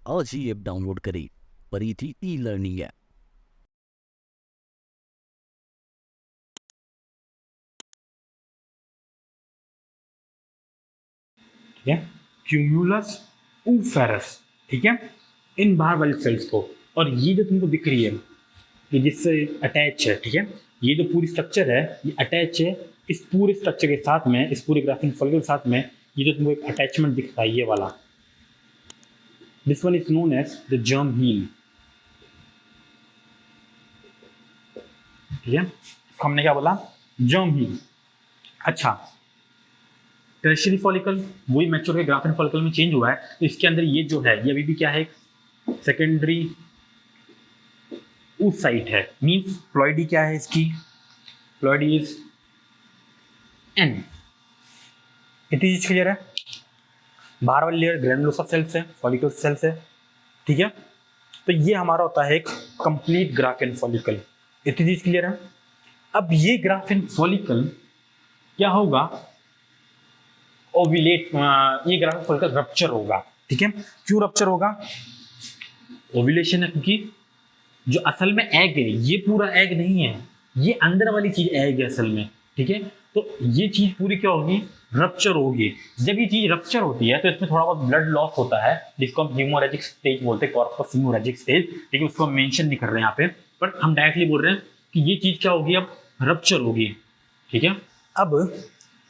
आज ही app download करें परिधि ई लर्निंग ऐप। ठीक है, क्यूमुलस ऊफेरस, ठीक है, इन बाहर वाली सेल्स को। और ये जो तुमको दिख रही है ये जिससे अटैच है, ठीक है, ये जो पूरी स्ट्रक्चर है ये अटैच है इस पूरे स्ट्रक्चर के साथ में, इस पूरे ग्राफिन फॉलिकल के साथ में। ये जो तुमको एक अटैचमेंट दिख रहा है ये वाला, this one is known as the germ hill, ठीक है। इसको हमने क्या बोला, जर्म हील। अच्छा, टर्शियरी फॉलिकल वही मैच्योर के ग्राफिन फॉलिकल में चेंज हुआ है, तो इसके अंदर ये जो है ये अभी भी क्या है, सेकेंडरी oocyte है। मीन्स प्लॉइडी क्या है इसकी, प्लॉइडी इज एन। इतनी चीज क्लियर है। बाहर वाली लेयर ग्रेनुलोसा सेल्स है, फॉलिकल सेल्स है, ठीक है। तो ये हमारा होता है एक कंप्लीट ग्राफिन फॉलिकल। इतनी चीज क्लियर है। अब ये ग्राफिन फॉलिकल क्या होगा, ओव्यूलेट, ये ग्राफिन फॉलिकल रप्चर होगा, ठीक है। क्यों रप्चर होगा, ओव्यूलेशन है, क्योंकि जो असल में एग है ये पूरा एग नहीं है, ये अंदर वाली चीज एग है असल में, ठीक है। तो ये चीज पूरी क्या होगी, रप्चर होगी। जब ये चीज रप्चर होती है तो इसमें थोड़ा बहुत ब्लड लॉस होता है, जिसको हम हीमोरेजिक स्टेज बोलते हैं, कॉर्पस हीमोरेजिक स्टेज, ठीक है। उसको हम मेंशन नहीं कर रहे हैं यहाँ पे, पर हम डायरेक्टली बोल रहे हैं कि ये चीज क्या होगी, अब रप्चर होगी, ठीक है। अब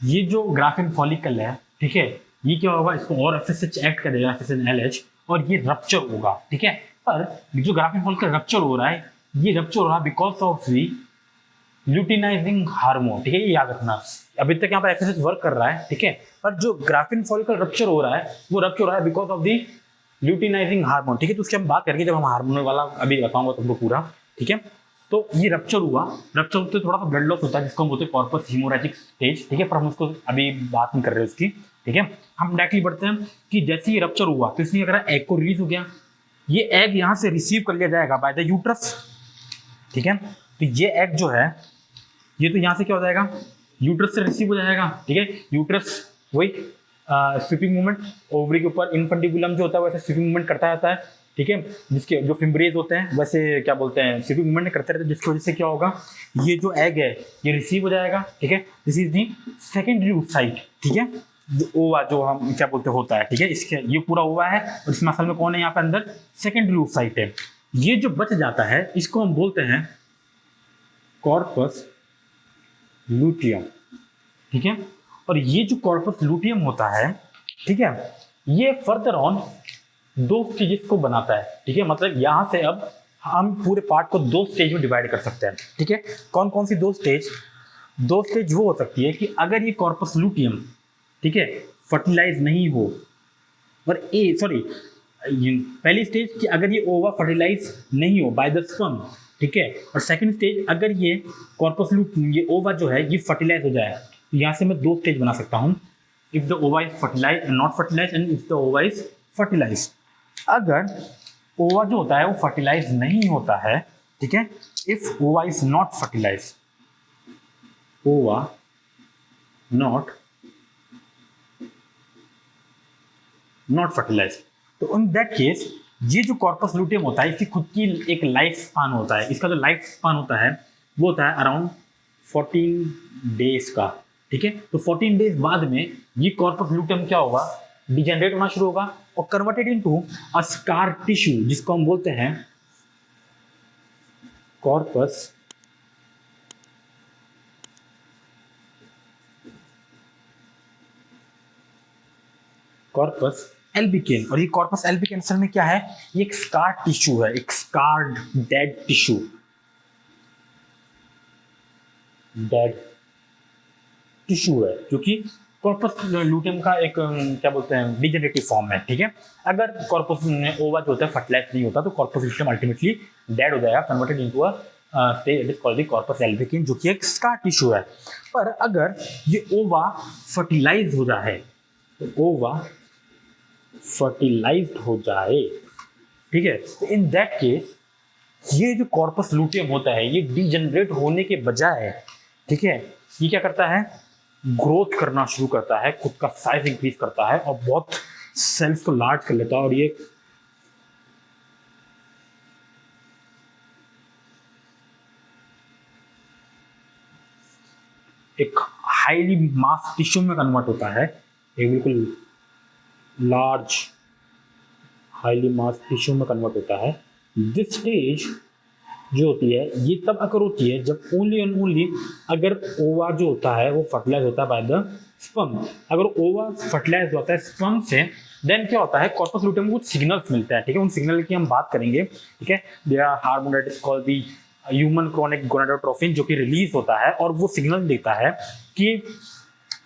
ये जो ग्राफिन फॉलिकल है, ठीक है, ये क्या होगा, इसको और एफएसएच एक्ट करेगा, एफएसएनएलएच, और ये रप्चर होगा, ठीक है। पर जो ग्राफिन फॉलिकल रप्चर हो रहा है, ये रप्चर हो रहा है because of the luteinizing hormone, ठीक है, ये याद रखना। अभी तक यहाँ पर एफएसएच वर्क कर रहा है, ठीक है, पर जो ग्राफिन फॉलिकल रप्चर हो रहा है वो रप्चर हो रहा है because of the luteinizing hormone, ठीक है। तो उसकी हम बात करके जब हम हार्मोनल वाला अभी बताऊंगा तुमको पूरा, ठीक है। तो ये रप्चर हुआ, रप्चर होते थोड़ा सा ब्लड लॉस होता है, जिसको हम बोलते हैं कॉर्पस हीमोरेजिक स्टेज, ठीक है, पर हम उसको अभी बात नहीं कर रहे उसकी, ठीक है। हम डायरेक्टली बढ़ते हैं कि जैसे ही रप्चर हुआ तो इसमें अगर एग को रिलीज हो गया, ये एग यहाँ से रिसीव कर लिया जाएगा बाय द यूट्रस, ठीक है। तो ये एग जो है ये तो यहाँ से क्या हो जाएगा, यूट्रस से रिसीव हो जाएगा, ठीक है। यूट्रस वही स्वीपिंग मूवमेंट, ओवरी के ऊपर इनफंडिबुलम जो होता है वैसे स्वीपिंग मूवमेंट करता रहता है, ठीक है। जिसके जो फिम्ब्रेज होते हैं वैसे क्या बोलते हैं, स्वीपिंग मूवमेंट करते रहते हैं, जिसकी वजह से क्या होगा, ये जो एग है ये रिसीव हो जाएगा, ठीक है। This is the secondary oocyte, ठीक है, ओवा जो हम क्या बोलते होता है, ठीक है। इसके ये पूरा ओवा है और इसमें असल में कौन है, यहाँ पे अंदर सेकेंडरी oocyte है। ये जो बच जाता है इसको हम बोलते हैं कॉर्पस लूटियम, ठीक है। और ये जो कॉर्पस लूटियम होता है, ठीक है, ये फर्दर ऑन दो स्टेजेस को बनाता है, ठीक है। मतलब यहां से अब हम पूरे पार्ट को दो स्टेज में डिवाइड कर सकते हैं, ठीक है। कौन कौन सी दो स्टेज, दो स्टेज वो हो सकती है कि अगर ये कॉर्पस लूटियम, ठीक है, फर्टिलाइज नहीं हो, और ए सॉरी, पहली स्टेज कि अगर ये ओवा फर्टिलाइज नहीं हो बाय द स्पर्म, ठीक है। और सेकंड स्टेज अगर ये कॉर्पस लूटियम, ये ओवा जो है ये फर्टिलाइज हो जाए, तो यहाँ से मैं दो स्टेज बना सकता हूँ, if the ova is fertilize not fertilize and if the ova is fertilize. अगर ओवा जो होता है वो फर्टिलाइज नहीं होता है, ठीक है, इफ ओवा इज नॉट फर्टिलाइज, ओवा नॉट फर्टिलाइज, तो इन दैट केस ये जो कॉर्पस लूटियम होता है इसकी खुद की एक लाइफ स्पान होता है। इसका जो लाइफ स्पान होता है वो होता है अराउंड 14 डेज का, ठीक है। तो 14 डेज बाद में ये कॉर्पस लूटियम क्या होगा, डिजेनरेट होना शुरू होगा और converted into a scar tissue, जिसको हम बोलते हैं कॉर्पस कॉर्पस एल्बिकेन। और ये कॉर्पस एल्बिकेन असल में क्या है, ये एक स्कार टिश्यू है, एक scarred dead tissue, dead tissue है, जो कि कॉर्पस लूटियम का एक क्या बोलते हैं डिजेनरेटिव फॉर्म है, ठीक है। अगर कॉर्पस ओवा जो होता है फर्टिलाइज नहीं होता तो कॉर्पस लूटियम अल्टीमेटली डेड हो जाएगा, converted into a stage it is called the corpus albicans, जो कि एक स्कार टिश्यू है। पर अगर ये ओवा फर्टिलाइज हो जाए, तो ओवा फर्टिलाइज्ड हो जाए, ठीक है, तो इन दैट केस ये जो कॉर्पस लूटियम होता है ये डीजनरेट होने के बजाय, ठीक है, ये क्या करता है, ग्रोथ करना शुरू करता है, खुद का साइज इंक्रीज करता है और बहुत सेल्स को लार्ज कर लेता है, और ये एक हाईली मास टिश्यू में कन्वर्ट होता है, एक बिल्कुल लार्ज हाईली मास टिश्यू में कन्वर्ट होता है। दिस स्टेज जो होती है ये तब अगर होती है जब ओनली एंड ओनली अगर ओवा जो होता है वो फर्टिलाइज होता है बाय द स्पर्म। अगर ओवा फर्टिलाइज होता है स्पर्म से, देन क्या होता है, कॉर्पस लूटियम को कुछ सिग्नल्स मिलते हैं, ठीक है। उन सिग्नल की हम बात करेंगे, ठीक है। There are hormone that is called the human chorionic gonadotropin, जो कि रिलीज होता है और वो सिग्नल देता है कि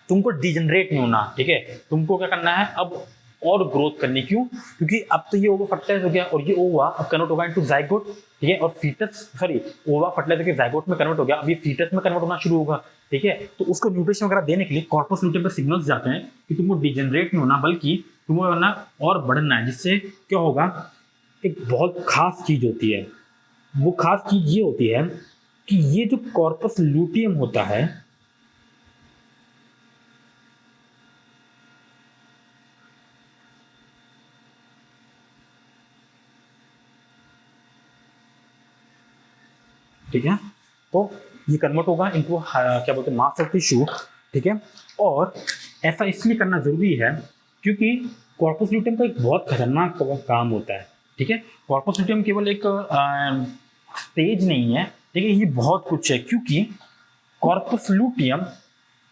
तुमको डिजनरेट नहीं होना, ठीक है। तुमको क्या करना है अब और ग्रोथ करनी। क्यों? क्योंकि अब तो ये ओवा फर्टिलाइज हो गया और ये ओवा अब कन्वर्ट होगा इनटू जाइगोट, ठीक है। और फीटस सॉरी ओवा फर्टिलाइज होकर जाइगोट में कन्वर्ट हो गया, अब ये फीटस में कन्वर्ट होना शुरू होगा, ठीक है। तो उसको न्यूट्रिशन वगैरह देने के लिए कॉर्पस लूटियम पे सिग्नल्स जाते हैं कि तुमको डिजनरेट नहीं होना, बल्कि तुमको करना और बढ़ना है। जिससे क्या होगा, एक बहुत खास चीज होती है, वो खास चीज ये होती है कि ये जो कॉर्पस लूटियम होता है, ठीक है, तो ये कन्वर्ट होगा इनको क्या बोलते हैं मास ऑफ टिश्यू, ठीक है। और ऐसा इसलिए करना जरूरी है क्योंकि कॉर्पस लूटियम का एक बहुत खतरनाक काम होता है, ठीक है। कॉर्पस लूटियम केवल एक स्टेज नहीं है, ठीक है, ये बहुत कुछ है। क्योंकि corpus luteum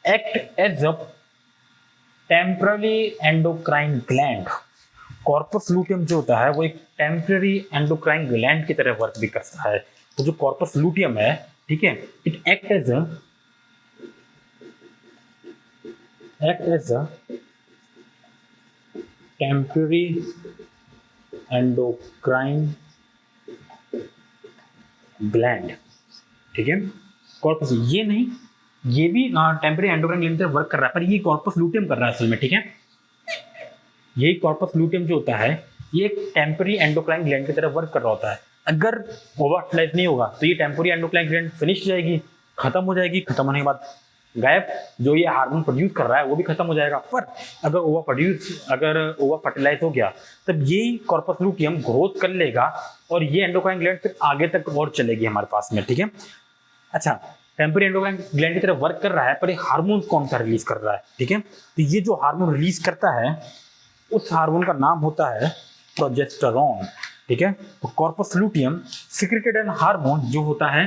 act as a temporary endocrine gland. Corpus luteum जो होता है वो एक टेम्पररी एंडोक्राइन ग्लैंड की तरह वर्क भी करता है। तो जो कॉर्पस लूटियम है, ठीक है, it act as a temporary endocrine gland, ठीक है। कॉर्पस ये नहीं, ये भी टेम्पररी एंडोक्राइन ग्लैंड की तरह वर्क कर रहा है, पर ये कॉर्पस लूटियम कर रहा है असल में, ठीक है। यही कॉर्पस लूटियम जो होता है ये एक टेम्पररी एंडोक्राइन ग्लैंड की तरह वर्क कर रहा होता है। अगर ओवा फर्टिलाइज नहीं होगा तो ये टेम्पररी एंडोक्राइन ग्लैंड फिनिश हो जाएगी, खत्म हो जाएगी, खत्म होने के बाद गायब, जो ये हार्मोन प्रोड्यूस कर रहा है वो भी खत्म हो जाएगा। पर अगर ओवा फर्टिलाइज हो गया तब ये कॉर्पस लूटियम ग्रोथ कर लेगा और ये एंडोक्राइन ग्लैंड फिर आगे तक और चलेगी हमारे पास में, ठीक है। अच्छा, टेम्पररी एंडोक्राइन ग्लैंड की तरह वर्क कर रहा है, पर ये हार्मोन कौन सा रिलीज कर रहा है, ठीक है। तो ये जो हार्मोन रिलीज करता है उस हार्मोन का नाम होता है प्रोजेस्टेरॉन, ठीक है। तो corpus luteum secreted an hormone जो होता है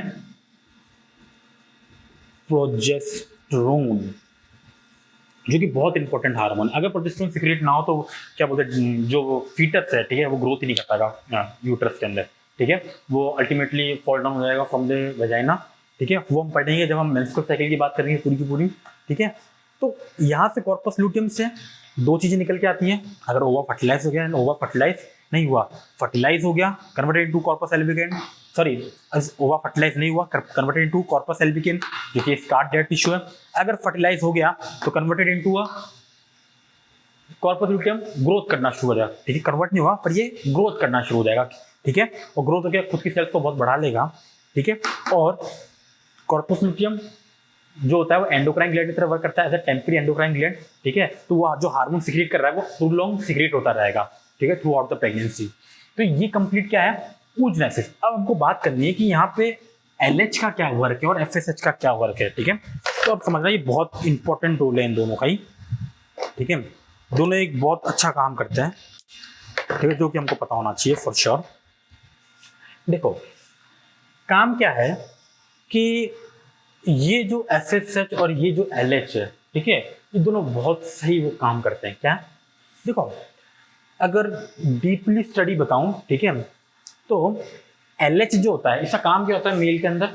प्रोजेस्टेरोन, जो कि बहुत इंपॉर्टेंट हार्मोन। अगर प्रोजेस्टेरोन सिक्रेट ना हो तो क्या बोलते हैं, जो फीटस है, ठीक है, वो ग्रोथ ही नहीं कर पाएगा यूट्रस के अंदर, ठीक है। वो अल्टीमेटली फॉल डाउन हो जाएगा फ्रॉम द वेजाइना, ठीक है। वो हम पढ़ेंगे जब हम मेंस्ट्रुअल साइकिल की बात करेंगे पूरी की पूरी, ठीक है। तो यहाँ से कॉर्पस लूटियम से दो चीजें निकल के आती हैं। अगर ओवा फर्टिलाइज हो गया, ओवा फर्टिलाइज नहीं हुआ, फर्टिलाइज हो गया, कन्वर्टेड इनटू कॉर्पस एल्बिकेन, सॉरी ओवा फर्टिलाइज नहीं हुआ, कन्वर्टेड इनटू कॉर्पस एल्बिकेन जो कि स्कार्ड डेड टिश्यू है। अगर फर्टिलाइज हो गया तो converted into corpus luteum growth करना शुरू हो जाएगा, ठीक है। कन्वर्ट नहीं हुआ पर ये ग्रोथ करना शुरू हो जाएगा, ठीक है। और ग्रोथ हो गया खुद की सेल्स को बहुत बढ़ा लेगा, ठीक है। और कॉर्पस लूटियम जो होता है वो एंडोक्राइन ग्लैंड की तरह वर्क करता है as a temporary endocrine gland, ठीक है। तो वो जो हार्मोन सिक्रेट कर रहा है वो थ्रू लॉन्ग सिक्रेट होता रहेगा, ठीक है, थ्रू आउट द प्रेगनेंसी। तो ये कंप्लीट क्या है, oogenesis। अब हमको बात करनी है कि यहाँ पे LH का क्या वर्क है और FSH का क्या वर्क है, ठीक है। तो अब समझना ये बहुत इंपॉर्टेंट रोल है इन दोनों का ही, ठीक है। दोनों एक बहुत अच्छा काम करते हैं, ठीक है, जो कि हमको पता होना चाहिए फॉर श्योर। देखो काम क्या है कि ये जो FSH और ये जो LH है, ठीक है, ये दोनों बहुत सही वो काम करते हैं। क्या? देखो अगर डीपली स्टडी बताऊं, ठीक है, तो LH जो होता है इसका काम क्या होता है मेल के अंदर,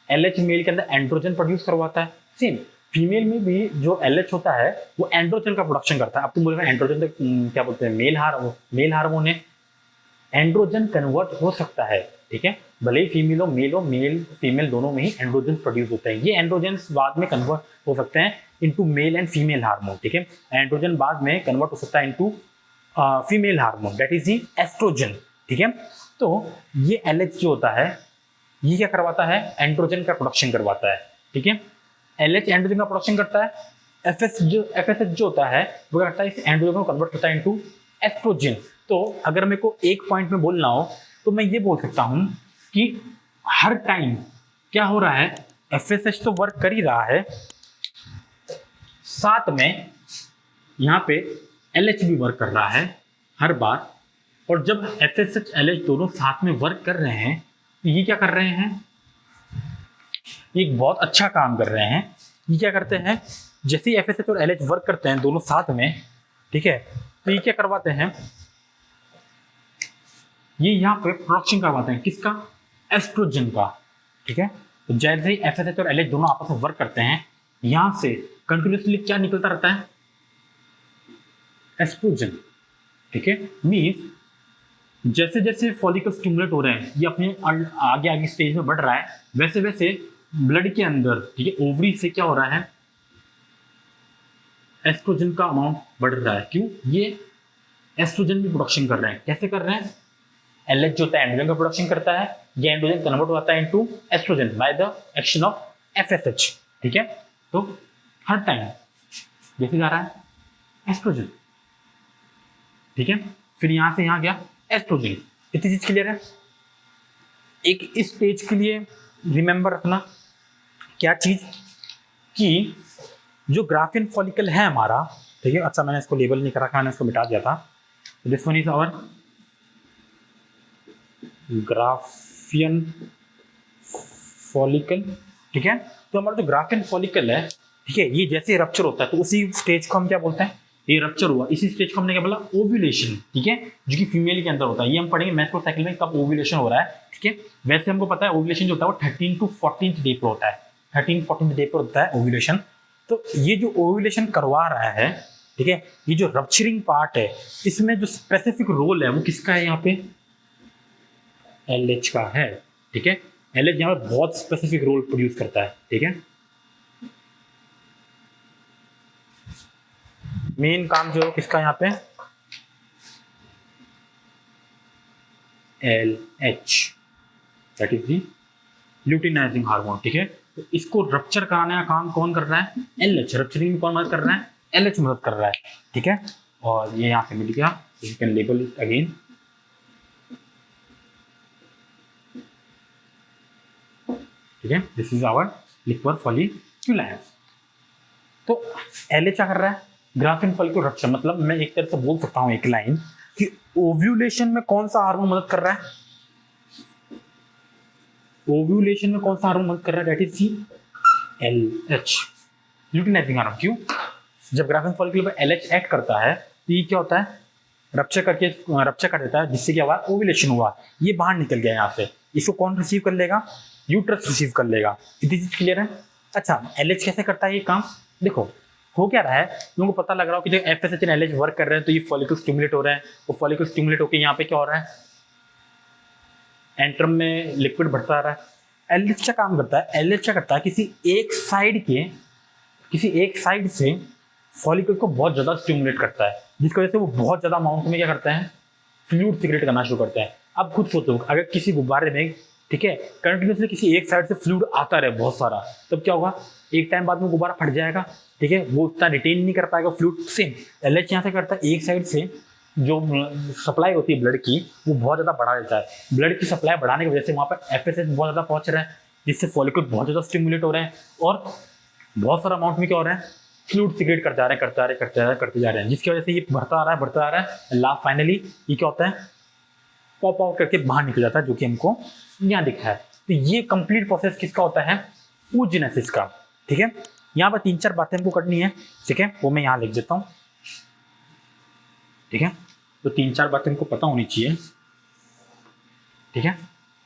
LH मेल के अंदर एंड्रोजन प्रोड्यूस करवाता है। सेम फीमेल में भी जो LH होता है वो एंड्रोजन का प्रोडक्शन करता है। अब तुम बोलेगा एंड्रोजन तो क्या बोलते हैं, मेल हार्मोन है, एंड्रोजन कन्वर्ट हो सकता है, ठीक है, भले ही फीमेल हो मेल फीमेल दोनों में ही एंड्रोजन प्रोड्यूस होते हैं। ये एंड्रोजन्स बाद में कन्वर्ट हो सकते हैं into male and female hormone, ठीक है। एंड्रोजन बाद में कन्वर्ट हो सकता है into female hormone that is the oestrogen, ठीक है। तो ये LH जो होता है ये क्या करवाता है, एंड्रोजन का प्रोडक्शन करवाता है, ठीक है। LH एंड्रोजन का प्रोडक्शन करता है, FSH जो होता है वो करता है इस एंड्रोजन को कन्वर्ट करता है इनटू एस्ट्रोजन। तो अगर मेरे को एक पॉइंट में बोलना हो तो मैं ये बोल सकता हूं कि हर टाइम क्या हो रहा है, FSH तो वर्क कर ही रहा है साथ में यहाँ पे LH भी वर्क कर रहा है हर बार, और जब FSH LH दोनों साथ में वर्क कर रहे हैं तो ये क्या कर रहे हैं, ये एक बहुत अच्छा काम कर रहे हैं। ये क्या करते हैं, जैसे ही FSH और LH वर्क करते हैं दोनों साथ में, ठीक है, तो ये क्या करवाते हैं, ये यहाँ पे प्रोडक्शन करवाते हैं किसका, एस्ट्रोजन का, ठीक है। तो जैसे ही FSH और LH दोनों आपस में वर्क करते हैं, यहाँ से कंटिन्यूसली क्या निकलता रहता है, एस्ट्रोजन, ठीक है। मीन्स जैसे जैसे फॉलिकल स्टिमुलेट हो रहे हैं, ये अपने आगे आगे स्टेज में बढ़ रहा है, वैसे वैसे ब्लड के अंदर, ठीक है, ओवरी से क्या हो रहा है, एस्ट्रोजन का अमाउंट बढ़ रहा है। क्यों, ये एस्ट्रोजन भी प्रोडक्शन कर रहे हैं। कैसे कर रहे हैं, LH जो होता है एंड्रोजन का प्रोडक्शन करता है, ये एंड्रोजन कन्वर्ट होता है into oestrogen by the action of FSH, ठीक है। तो हर टाइम जैसे जा रहा है एस्ट्रोजन, ठीक है, फिर यहां से यहां गया एस्ट्रोजन। इतनी चीज क्लियर है। एक इस स्टेज के लिए रिमेंबर रखना क्या चीज, कि जो ग्राफियन फॉलिकल है हमारा, ठीक है, अच्छा मैंने इसको लेबल नहीं करा था, मैंने इसको मिटा दिया था। This one is our Graafian follicle, ठीक है। तो हमारा जो ग्राफियन फॉलिकल है, ठीक है, ये जैसे रप्चर होता है तो उसी स्टेज को हम क्या बोलते हैं, ये रप्चर हुआ, इसी स्टेज को हमने क्या बोला, ओव्यूलेशन, ठीक है, जो कि फीमेल के अंदर होता है। ये हम पढ़ेंगे मेंस्ट्रुअल साइकिल में कब ओव्यूलेशन हो रहा है, ठीक है। वैसे हमको पता है ओव्यूलेशन जो होता है वो 13 to 14th डे पर होता है, 13-14th डे पर होता है ओव्यूलेशन। तो ये जो ओव्यूलेशन करवा रहा है, ठीक है, ये जो रप्चरिंग पार्ट है, इसमें जो स्पेसिफिक रोल है वो किसका है, यहाँ पे LH का है, ठीक है। LH यहाँ पे बहुत स्पेसिफिक रोल प्रोड्यूस करता है, ठीक है। मेन काम जो है किसका यहाँ पे, LH, that is the luteinizing hormone, ठीक है। तो इसको रप्चर कराने का काम कौन कर रहा है, LH। रप्चरिंग में कौन मदद कर रहा है, LH मदद कर रहा है, ठीक है। और ये यहाँ से मिल गया, you can label it again, ठीक है। This is our liquor folliculus. तो LH क्या कर रहा है, ग्राफियन फॉलिकल रप्चर। मतलब मैं एक तरह से बोल सकता हूँ एक लाइन कि ओव्यूलेशन में कौन सा हार्मोन मदद कर रहा है, ओव्यूलेशन में कौन सा हार्मोन मदद कर रहा है, that is LH, luteinizing hormone. क्यों, जब ग्राफियन फॉलिकल पर LH एक्ट करता है तो ये क्या होता है, रप्चर कर देता है, जिससे क्या हुआ, ओव्यूलेशन हुआ, ये बाहर निकल गया यहाँ से। इसको कौन रिसीव कर लेगा, यूट्रस रिसीव कर लेगा। इतनी चीज क्लियर है। अच्छा, LH कैसे करता है ये काम, देखो हो क्या रहा है, लोगों को पता लग रहा हो कि जब FSH और LH वर्क कर रहे हैं तो ये फॉलिकल स्टिमुलेट हो रहे हैं, वो फॉलिकल स्टिमुलेट होकर यहाँ पे क्या हो रहा है, एंट्रम में लिक्विड बढ़ता आ रहा है। LH क्या काम करता है, LH क्या करता है, किसी एक साइड से फॉलिकल को बहुत ज़्यादा स्टिमुलेट करता है, जिसकी वजह से वो बहुत ज़्यादा अमाउंट में क्या करते हैं, फ्लूइड सीक्रेट करना शुरू करते हैं। अब खुद सोचो, अगर किसी गुब्बारे में, ठीक है, कंटिन्यूसली किसी एक साइड से फ्लूइड आता रहे बहुत सारा, तब क्या होगा, एक टाइम बाद में गुब्बारा फट जाएगा, ठीक है, वो उतना रिटेन नहीं कर पाएगा फ्लूइड। सेम LH यहाँ से करता है, एक साइड से जो सप्लाई होती है ब्लड की वो बहुत ज़्यादा बढ़ा देता है। ब्लड की सप्लाई बढ़ाने की वजह से वहाँ पर FSH बहुत ज़्यादा पहुँच रहा है, जिससे फॉलिकल बहुत ज़्यादा स्टिमुलेट हो रहे हैं और बहुत सारा अमाउंट में क्या हो रहा है, फ्लूइड सीक्रेट करते जा रहे हैं, जिसकी वजह से ये बढ़ता आ रहा है। लास्ट फाइनली ये क्या होता है, पॉप आउट करके बाहर निकल जाता है, जो कि हमको यहाँ दिखा है। तो ये कंप्लीट प्रोसेस किसका होता है, oogenesis का, ठीक है। यहाँ पर 3-4 बातें हमको करनी है, ठीक है, वो मैं यहाँ लिख देता हूँ, ठीक है। तो 3-4 बातें हमको पता होनी चाहिए, ठीक है।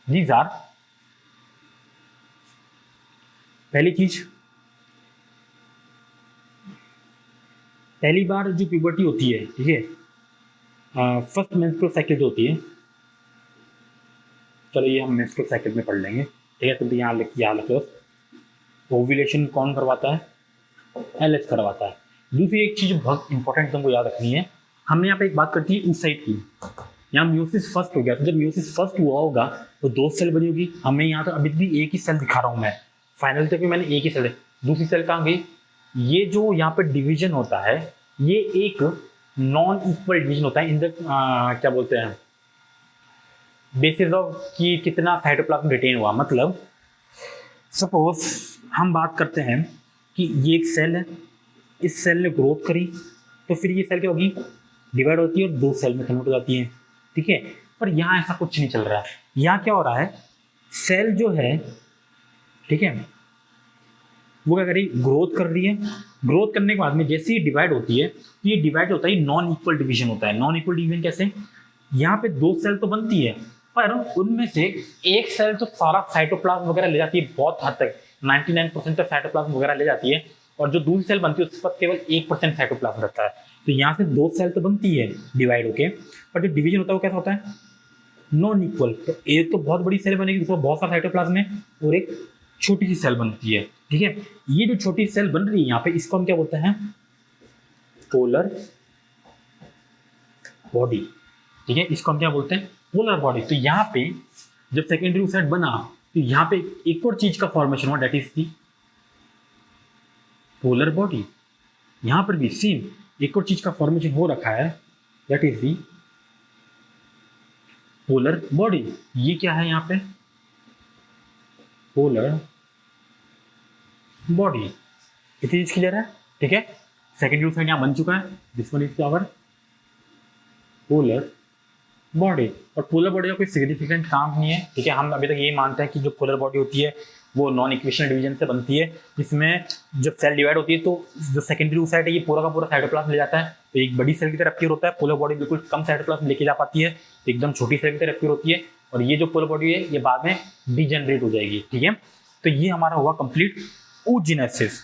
दीज आर, पहली चीज, पहली बार जो प्यूबर्टी होती है, ठीक है, फर्स्ट मेंस्ट्रुअल साइकिल जो होती है, चलो ये हम मेंस्ट्रुअल साइकिल में पढ़ लेंगे, ठीक है। तो यहाँ लिख लो, ओव्यूलेशन कौन करवाता है, LH करवाता है। दूसरी एक चीज़ बहुत इंपॉर्टेंट तुमको याद रखनी है, हमने यहाँ पे एक बात करती है इंसाइट की, यहाँ म्यूसिस फर्स्ट हो गया, तो जब म्यूसिस फर्स्ट हुआ होगा तो 2 सेल बनी होगी। हमें यहाँ तो अभी भी एक ही सेल दिखा रहा हूँ मैं, फाइनल तक भी मैंने एक ही सेल, दूसरी सेल कहाँ गई। ये जो यहाँ पर डिवीजन होता है ये एक नॉन इक्वल डिवीजन होता है इन द क्या बोलते हैं, बेसिस ऑफ कि कितना साइटोप्लाज्म रिटेन हुआ। मतलब सपोज हम बात करते हैं कि ये एक सेल है इस सेल ने ग्रोथ करी तो फिर ये सेल क्या होगी, डिवाइड होती है और 2 सेल में कन्वर्ट हो जाती है, ठीक है। पर यहाँ ऐसा कुछ नहीं चल रहा है, यहाँ क्या हो रहा है, सेल जो है, ठीक है, वो क्या कर रही, ग्रोथ कर रही है। ग्रोथ करने के बाद में जैसे ही डिवाइड होती है तो ये डिवाइड होता है, नॉन इक्वल डिवीजन होता है। नॉन इक्वल डिवीजन कैसे, यहाँ पे 2 सेल तो बनती है पर उनमें से एक सेल तो सारा साइटोप्लाज्म वगैरह ले जाती है, बहुत हद तक 99% तक साइटोप्लाज्म वगैरह ले जाती है, और जो दूसरी सेल बनती है उसके पास केवल 1% साइटोप्लाज्म रहता है। तो यहाँ से 2 सेल तो बनती है डिवाइड होके, पर जो डिवीजन होता है वो कैसा होता है, नॉन इक्वल। तो एक तो बहुत बड़ी सेल बनेगी जिसमें बहुत सारा साइटोप्लाज्म है, और एक छोटी सी सेल बनती है, ठीक है। ये जो छोटी सेल बन रही है यहाँ पे, इसको हम क्या बोलते हैं, पोलर बॉडी, ठीक है, इसको हम क्या बोलते हैं, पोलर बॉडी। तो यहाँ पे जब सेकेंडरी oocyte बना तो यहाँ पे एक और चीज का फॉर्मेशन हुआ, that is the polar body. यहाँ पर भी सेम एक और चीज का फॉर्मेशन हो रखा है, that is the polar body. ये क्या है यहाँ पे, पोलर बॉडी। इतनी चीज क्लियर है, ठीक है। सेकेंडरी oocyte यहाँ बन चुका है, this one is our polar body. और पोलर बॉडी का कोई सिग्निफिकेंट काम नहीं है, ठीक है। हम अभी तक यही मानते हैं कि जो पोलर बॉडी होती है वो नॉन इक्वेशनल डिवीजन से बनती है, जिसमें जब सेल डिवाइड होती है तो जो सेकेंडरी oocyte है ये पूरा का पूरा साइटोप्लाज्म ले जाता है, तो एक बड़ी सेल की तरह अपियर होता है। पोलर बॉडी बिल्कुल कम साइटोप्लाज्म लेके जा पाती है, तो एकदम छोटी सेल की तरह अपियर होती है, और ये जो पोलर बॉडी है ये बाद में डीजेनरेट हो जाएगी, ठीक है। तो ये हमारा हुआ कंप्लीट oogenesis।